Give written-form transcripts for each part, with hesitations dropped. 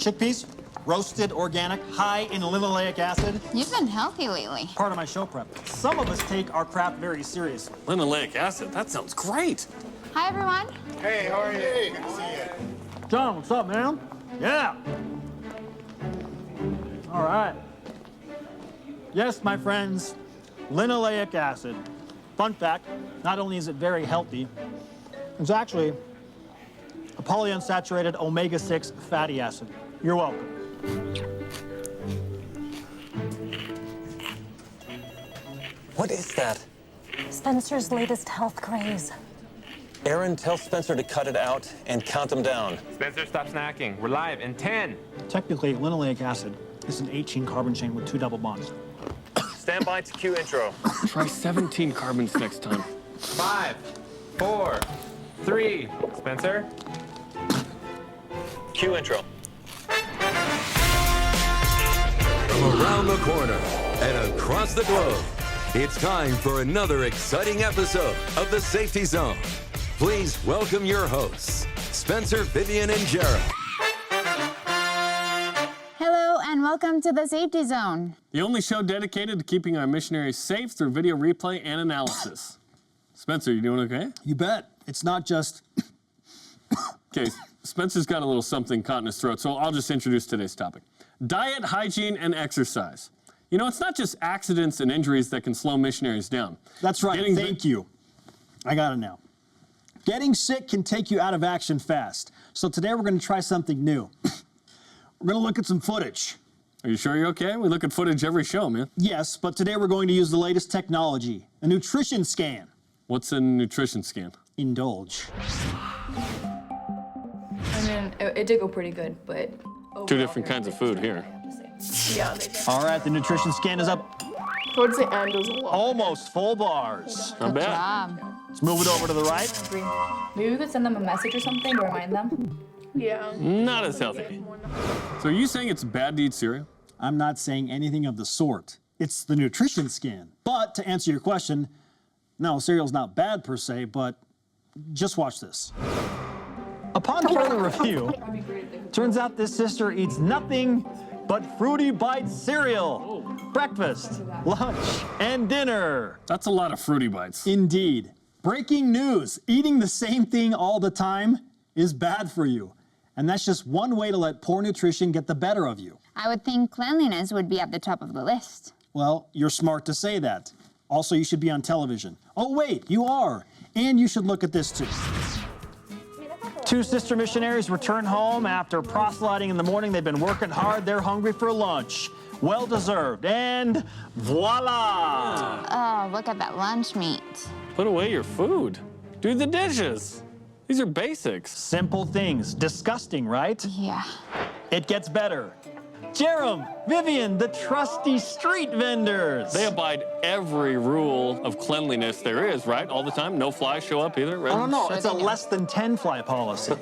Chickpeas, roasted, organic, high in linoleic acid. You've been healthy lately. Part of my show prep. Some of us take our craft very seriously. Linoleic acid, that sounds great. Hi, everyone. Hey, how are you? Hey, good to see you. John, what's up, man? Yeah. All right. Yes, my friends, linoleic acid. Fun fact, not only is it very healthy, it's actually a polyunsaturated omega-6 fatty acid. You're welcome. What is that? Spencer's latest health craze. Aaron, tell Spencer to cut it out and count them down. Spencer, stop snacking. We're live in 10. Technically, linoleic acid is an 18 carbon chain with 2 double bonds. Stand by to cue intro. Try 17 carbons next time. 5, 4, 3. Spencer? Cue intro. From around the corner and across the globe, it's time for another exciting episode of the Safety Zone. Please welcome your hosts, Spencer, Vivian, and Jared. Hello, and welcome to the Safety Zone. The only show dedicated to keeping our missionaries safe through video replay and analysis. Spencer, you doing okay? You bet. It's not just... Okay, Spencer's got a little something caught in his throat, so I'll just introduce today's topic. Diet, hygiene, and exercise. You know, it's not just accidents and injuries that can slow missionaries down. That's right. Thank you. I got it now. Getting sick can take you out of action fast. So today we're going to try something new. We're going to look at some footage. Are you sure you're okay? We look at footage every show, man. Yes, but today we're going to use the latest technology, a nutrition scan. What's a nutrition scan? Indulge. I mean, it did go pretty good, but... Two different kinds of food here. Yeah, they did. All right, the nutrition scan is up. Towards the end, it was a lot. Almost full bars. Not Good bad. job. Let's move it over to the right. Maybe we could send them a message or something to remind them. Yeah. Not as healthy. So are you saying it's bad to eat cereal? I'm not saying anything of the sort. It's the nutrition scan. But to answer your question, no, cereal's not bad per se, but just watch this. Upon further review, turns out this sister eats nothing but Fruity Bites cereal. Breakfast, lunch, and dinner. That's a lot of Fruity Bites. Indeed. Breaking news, eating the same thing all the time is bad for you. And that's just one way to let poor nutrition get the better of you. I would think cleanliness would be at the top of the list. Well, you're smart to say that. Also, you should be on television. Oh, wait, you are. And you should look at this too. 2 sister missionaries return home after proselyting in the morning. They've been working hard. They're hungry for lunch. Well deserved. And voila! Oh, look at that lunch meat. Put away your food. Do the dishes. These are basics. Simple things. Disgusting, right? Yeah. It gets better. Jerem, Vivian, the trusty street vendors. They abide every rule of cleanliness there is, right? All the time? No flies show up either, right? I don't know. Sure It's a they do. less than 10 fly policy.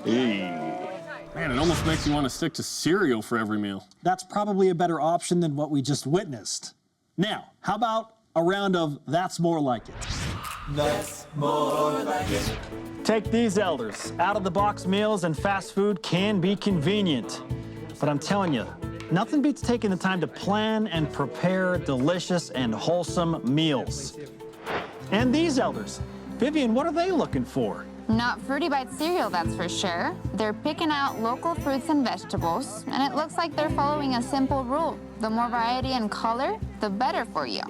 Man, it almost makes you want to stick to cereal for every meal. That's probably a better option than what we just witnessed. Now, how about a round of That's More Like It? That's more like it. Take these, elders. Out-of-the-box meals and fast food can be convenient. But I'm telling you, nothing beats taking the time to plan and prepare delicious and wholesome meals. And these elders, Vivian, what are they looking for? Not Fruity Bites cereal, that's for sure. They're picking out local fruits and vegetables, and it looks like they're following a simple rule. The more variety and color, the better for you.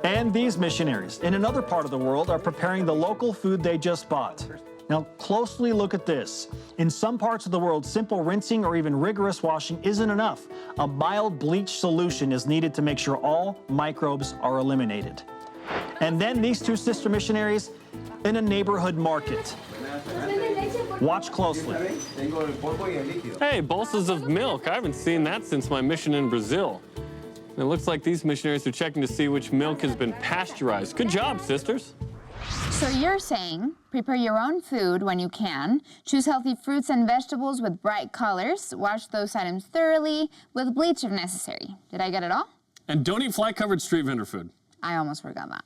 And these missionaries in another part of the world are preparing the local food they just bought. Now, closely look at this. In some parts of the world, simple rinsing or even rigorous washing isn't enough. A mild bleach solution is needed to make sure all microbes are eliminated. And then these 2 sister missionaries in a neighborhood market. Watch closely. Hey, bolsas of milk. I haven't seen that since my mission in Brazil. And it looks like these missionaries are checking to see which milk has been pasteurized. Good job, sisters. So you're saying prepare your own food when you can, choose healthy fruits and vegetables with bright colors, wash those items thoroughly with bleach if necessary. Did I get it all? And don't eat fly-covered street vendor food. I almost forgot that.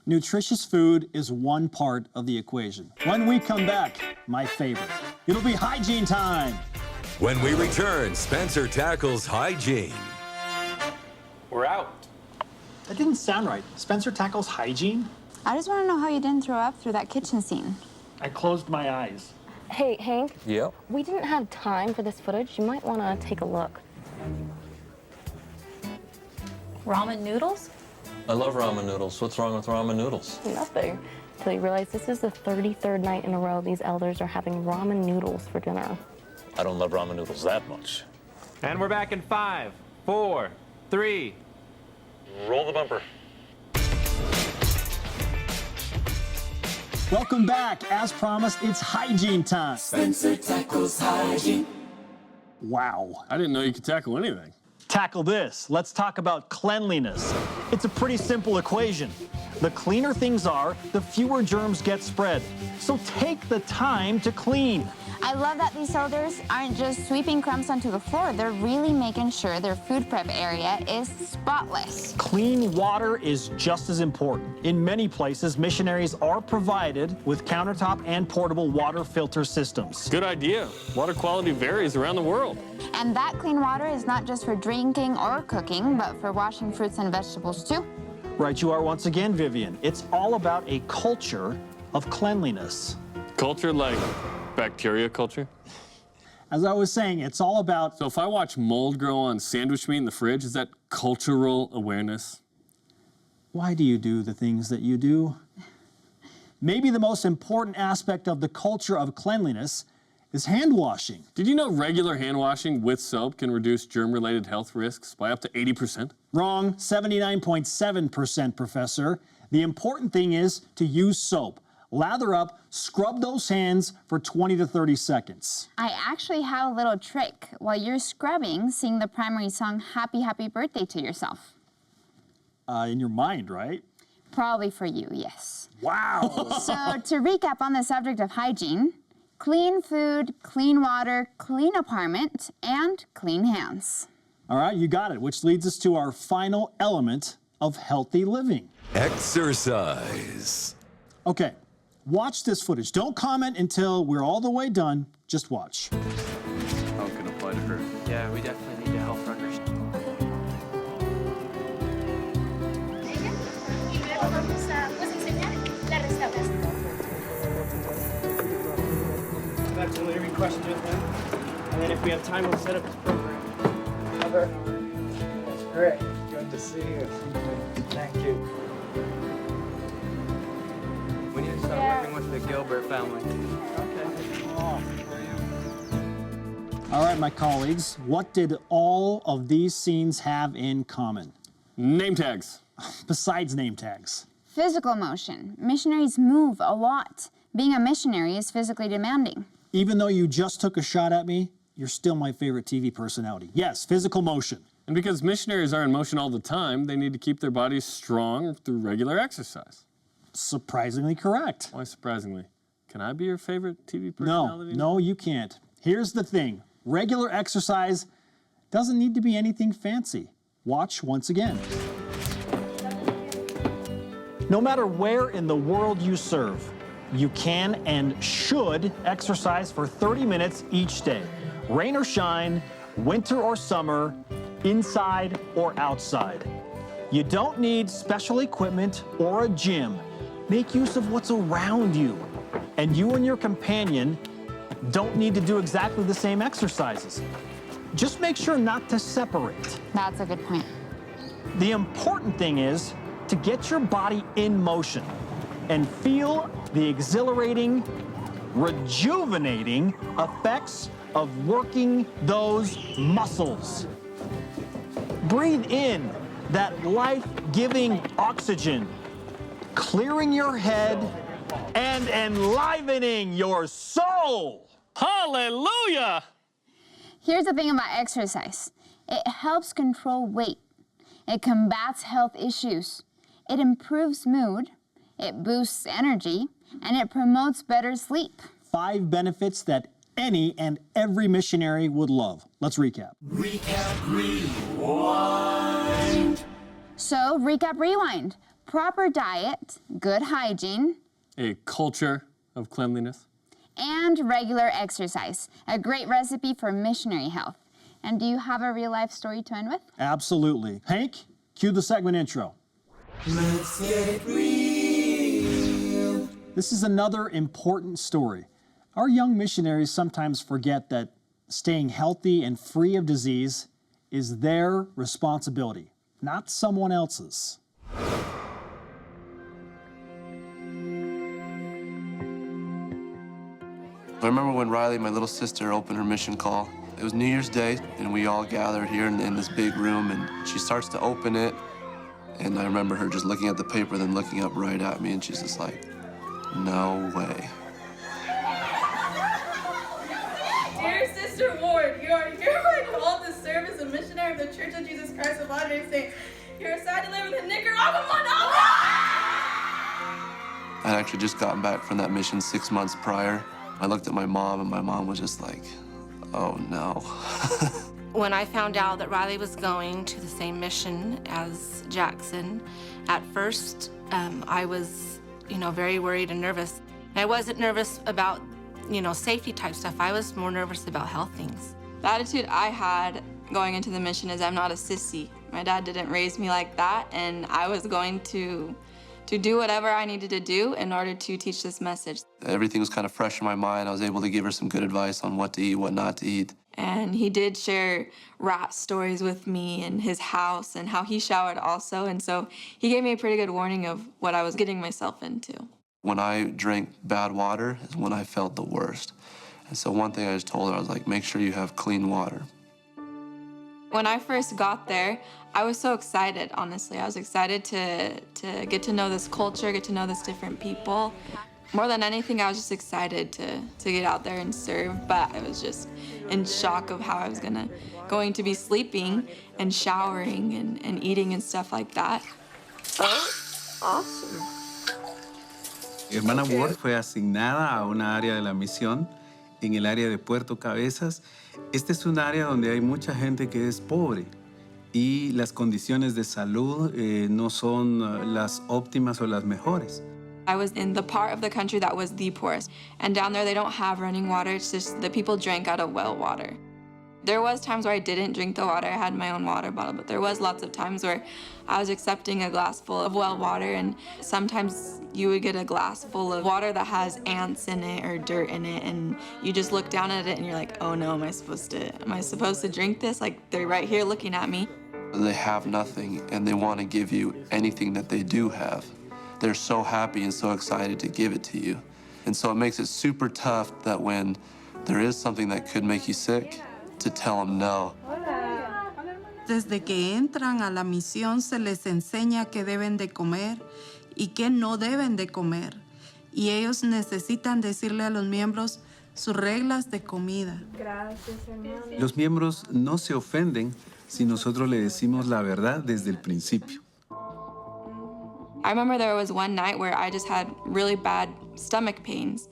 Nutritious food is one part of the equation. When we come back, my favorite, it'll be hygiene time. When we return, Spencer tackles hygiene. We're out. That didn't sound right. Spencer tackles hygiene? I just want to know how you didn't throw up through that kitchen scene. I closed my eyes. Hey, Hank. Yep. We didn't have time for this footage. You might want to take a look. Ramen noodles? I love ramen noodles. What's wrong with ramen noodles? Nothing. Until you realize this is the 33rd night in a row these elders are having ramen noodles for dinner. I don't love ramen noodles that much. And we're back in 5, 4, 3. Roll the bumper. Welcome back. As promised, it's hygiene time. Spencer tackles hygiene. Wow. I didn't know you could tackle anything. Tackle this. Let's talk about cleanliness. It's a pretty simple equation. The cleaner things are, the fewer germs get spread. So take the time to clean. I love that these elders aren't just sweeping crumbs onto the floor. They're really making sure their food prep area is spotless. Clean water is just as important. In many places, missionaries are provided with countertop and portable water filter systems. Good idea. Water quality varies around the world. And that clean water is not just for drinking or cooking, but for washing fruits and vegetables too. Right you are once again, Vivian. It's all about a culture of cleanliness. Culture like bacteria culture? As I was saying, it's all about... So if I watch mold grow on sandwich meat in the fridge, is that cultural awareness? Why do you do the things that you do? Maybe the most important aspect of the culture of cleanliness is hand washing. Did you know regular hand washing with soap can reduce germ-related health risks by up to 80%? Wrong, 79.7%, Professor. The important thing is to use soap. Lather up, scrub those hands for 20 to 30 seconds. I actually have a little trick. While you're scrubbing, sing the primary song Happy Happy Birthday to yourself. In your mind, right? Probably for you, yes. Wow. So to recap on the subject of hygiene, clean food, clean water, clean apartment, and clean hands. All right, you got it, which leads us to our final element of healthy living. Exercise. Okay, watch this footage. Don't comment until we're all the way done. Just watch. How can apply to her? Yeah, we definitely need a health record. Back to every question, and then if we have time, we'll set up this program. That's great. Good to see you. Thank you. We need to start working with the Gilbert family. All right, my colleagues, what did all of these scenes have in common? Name tags. Besides name tags. Physical motion. Missionaries move a lot. Being a missionary is physically demanding. Even though you just took a shot at me, you're still my favorite TV personality. Yes, physical motion. And because missionaries are in motion all the time, they need to keep their bodies strong through regular exercise. Surprisingly correct. Why surprisingly? Can I be your favorite TV personality? No, you can't. Here's the thing. Regular exercise doesn't need to be anything fancy. Watch once again. No matter where in the world you serve, you can and should exercise for 30 minutes each day. Rain or shine, winter or summer, inside or outside. You don't need special equipment or a gym. Make use of what's around you. And you and your companion don't need to do exactly the same exercises. Just make sure not to separate. That's a good point. The important thing is to get your body in motion and feel the exhilarating, rejuvenating effects of working those muscles. Breathe in that life-giving oxygen, clearing your head and enlivening your soul. Hallelujah! Here's the thing about exercise. It helps control weight. It combats health issues. It improves mood. It boosts energy. And it promotes better sleep. 5 benefits that any and every missionary would love. Let's recap. Recap, rewind. So, recap, rewind. Proper diet, good hygiene, A culture of cleanliness. and regular exercise. A great recipe for missionary health. And do you have a real-life story to end with? Absolutely. Hank, cue the segment intro. Let's get it real. This is another important story. Our young missionaries sometimes forget that staying healthy and free of disease is their responsibility, not someone else's. I remember when Riley, my little sister, opened her mission call. It was New Year's Day, and we all gathered here in this big room, and she starts to open it, and I remember her just looking at the paper, then looking up right at me, and she's just like, no way. Dear Sister Ward, you are hereby called to serve as a missionary of the Church of Jesus Christ of Latter-day Saints. You're assigned to live in Nicaragua. I'd actually just gotten back from that mission 6 months prior. I looked at my mom, and my mom was just like, oh no. When I found out that Riley was going to the same mission as Jackson, at first I was, very worried and nervous. I wasn't nervous about, safety type stuff. I was more nervous about health things. The attitude I had going into the mission is I'm not a sissy. My dad didn't raise me like that, and I was going to do whatever I needed to do in order to teach this message. Everything was kind of fresh in my mind. I was able to give her some good advice on what to eat, what not to eat. And he did share rat stories with me and his house and how he showered also. And so he gave me a pretty good warning of what I was getting myself into. When I drank bad water is when I felt the worst. And so one thing I just told her, I was like, make sure you have clean water. When I first got there, I was so excited, honestly. I was excited to get to know this culture, get to know these different people. More than anything, I was just excited to get out there and serve, but I was just in shock of how I was going to be sleeping and showering and eating and stuff like that. Oh, awesome. Hermana Ward fue asignada a una área de la misión en el área de Puerto Cabezas. Este es un área donde hay mucha gente que es pobre y las condiciones de salud no son las óptimas o las mejores. I was in the part of the country that was the poorest, and down there they don't have running water. It's just the people drank out of well water. There was times where I didn't drink the water. I had my own water bottle, but there was lots of times where I was accepting a glass full of well water, and sometimes you would get a glass full of water that has ants in it or dirt in it, and you just look down at it and you're like, oh no, am I supposed to drink this? Like, they're right here looking at me. They have nothing, and they want to give you anything that they do have. They're so happy and so excited to give it to you. And so it makes it super tough that when there is something that could make you sick, to tell them no. Desde que entran a la misión se les enseña qué deben de comer y qué no deben de comer. Y ellos necesitan decirle a los miembros sus reglas de comida. Gracias, hermano. Los miembros no se ofenden si nosotros le decimos la verdad desde el principio. I remember there was one night where I just had really bad stomach pains.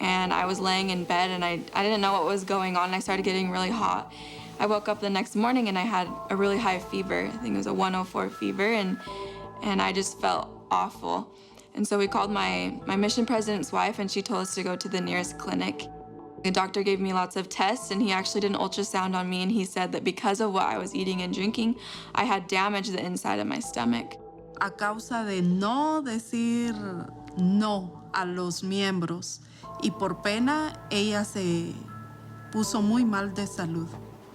And I was laying in bed and I didn't know what was going on, and I started getting really hot. I woke up the next morning and I had a really high fever. I think it was a 104 fever, and I just felt awful. And so we called my mission president's wife, and she told us to go to the nearest clinic. The doctor gave me lots of tests, and he actually did an ultrasound on me, and he said that because of what I was eating and drinking, I had damaged the inside of my stomach. A causa de no decir no a los miembros. Y por pena, ella se puso muy mal de salud.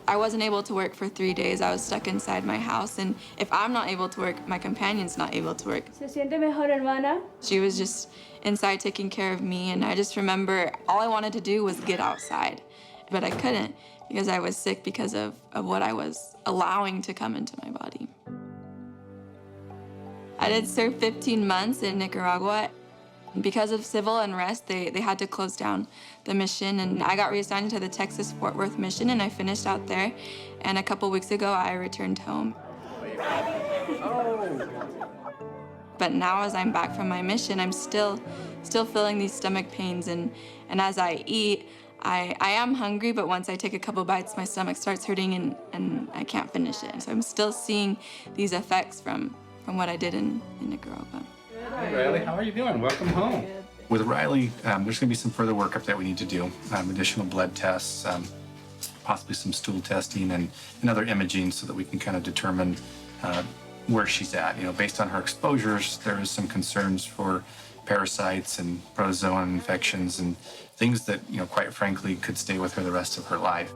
I wasn't able to work for 3 days. I was stuck inside my house, and if I'm not able to work, my companion's not able to work. ¿Se siente mejor, hermana? She was just inside taking care of me, and I just remember all I wanted to do was get outside, but I couldn't because I was sick because of what I was allowing to come into my body. I did serve 15 months in Nicaragua. Because of civil unrest, they had to close down the mission, and I got reassigned to the Texas Fort Worth mission, and I finished out there. And a couple weeks ago, I returned home. But now, as I'm back from my mission, I'm still feeling these stomach pains, and as I eat, I am hungry, but once I take a couple bites, my stomach starts hurting, and I can't finish it. So I'm still seeing these effects from what I did in Nicaragua. Hi, Riley. How are you doing? Welcome home. With Riley, there's going to be some further workup that we need to do, additional blood tests, possibly some stool testing and other imaging so that we can kind of determine where she's at. You know, based on her exposures, there is some concerns for parasites and protozoan infections and things that, you know, quite frankly, could stay with her the rest of her life.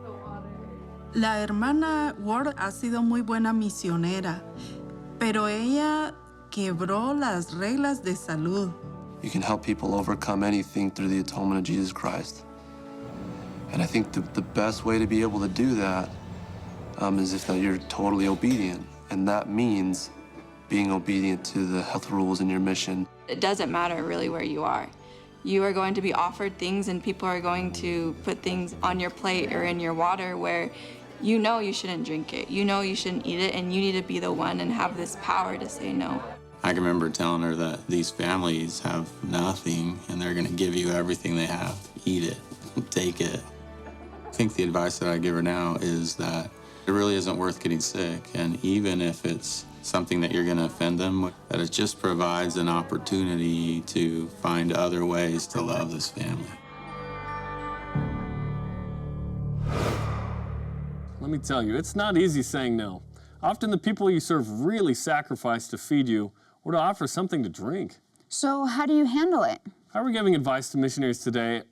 La hermana Ward ha sido muy buena misionera, pero ella quebró las reglas de salud. You can help people overcome anything through the atonement of Jesus Christ. And I think the best way to be able to do that is if you're totally obedient. And that means being obedient to the health rules in your mission. It doesn't matter really where you are. You are going to be offered things and people are going to put things on your plate or in your water where you know you shouldn't drink it. You know you shouldn't eat it, and you need to be the one and have this power to say no. I can remember telling her that these families have nothing and they're going to give you everything they have. Eat it, take it. I think the advice that I give her now is that it really isn't worth getting sick, and even if it's something that you're going to offend them with, that it just provides an opportunity to find other ways to love this family. Let me tell you, it's not easy saying no. Often the people you serve really sacrifice to feed you or to offer something to drink. So how do you handle it? If I were giving advice to missionaries today,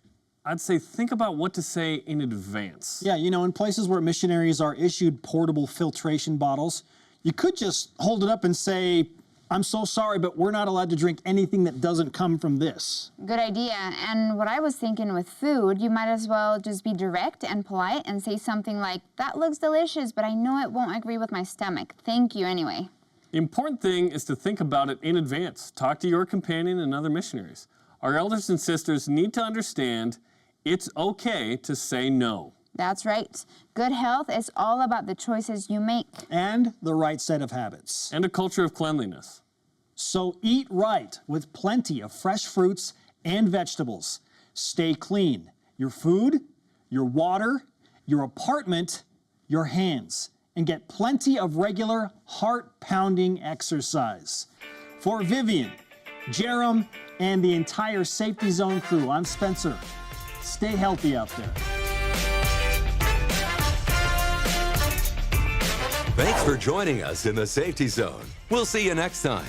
I'd say think about what to say in advance. Yeah, you know, in places where missionaries are issued portable filtration bottles, you could just hold it up and say, I'm so sorry, but we're not allowed to drink anything that doesn't come from this. Good idea. And what I was thinking with food, you might as well just be direct and polite and say something like, that looks delicious, but I know it won't agree with my stomach. Thank you anyway. The important thing is to think about it in advance. Talk to your companion and other missionaries. Our elders and sisters need to understand it's okay to say no. That's right. Good health is all about the choices you make. And the right set of habits. And a culture of cleanliness. So eat right with plenty of fresh fruits and vegetables. Stay clean. Your food, your water, your apartment, your hands. And get plenty of regular heart-pounding exercise. For Vivian, Jerem, and the entire Safety Zone crew, I'm Spencer. Stay healthy out there. Thanks for joining us in the Safety Zone. We'll see you next time.